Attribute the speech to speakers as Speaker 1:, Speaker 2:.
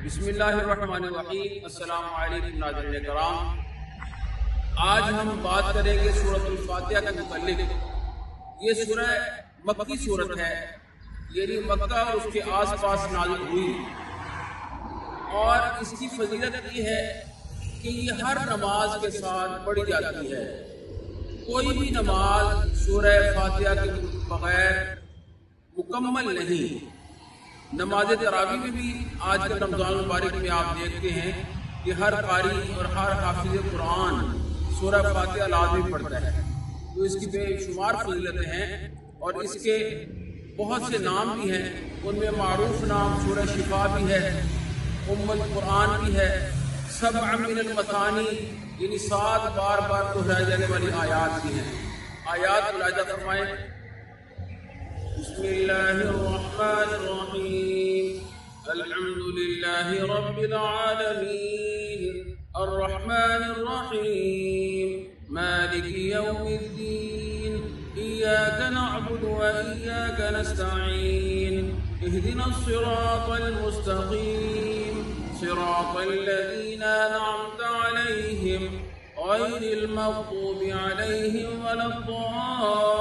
Speaker 1: بسم اللہ الرحمن الرحیم۔ السلام علیکم ناظرین کرام، آج ہم بات کریں گے سورۃ الفاتحہ کے متعلق۔ یہ سورہ مکی سورت ہے، یعنی مکہ اور اس کے آس پاس نازل ہوئی، اور اس کی فضیلت یہ ہے کہ یہ ہر نماز کے ساتھ پڑھی جاتی ہے۔ کوئی بھی نماز سورہ فاتحہ کے بغیر مکمل نہیں۔ نماز تراویح میں بھی آج کے رمضان المبارک میں آپ دیکھتے ہیں کہ ہر قاری اور ہر حافظ قرآن سورہ فاتحہ لازمی پڑھتا ہے، تو اس کی بے شمار فضیلتیں ہیں اور اس کے بہت سے نام بھی ہیں۔ ان میں معروف نام سورہ شفا بھی ہے، ام القرآن بھی ہے، سبع من المثانی یعنی 7 بار دہرائی جانے والی آیات بھی ہیں۔ آیات ملاحظہ فرمائیں۔ بسم اللہ الرحمن الرحیم، الحمد للہ رب العالمین، الرحمن الرحیم، مالک یوم الدین، ایاک نعبد و ایاک نستعین، اہدنا الصراط المستقیم، صراط الذین انعمت علیہم غیر المغضوب علیہم ولا الضالین۔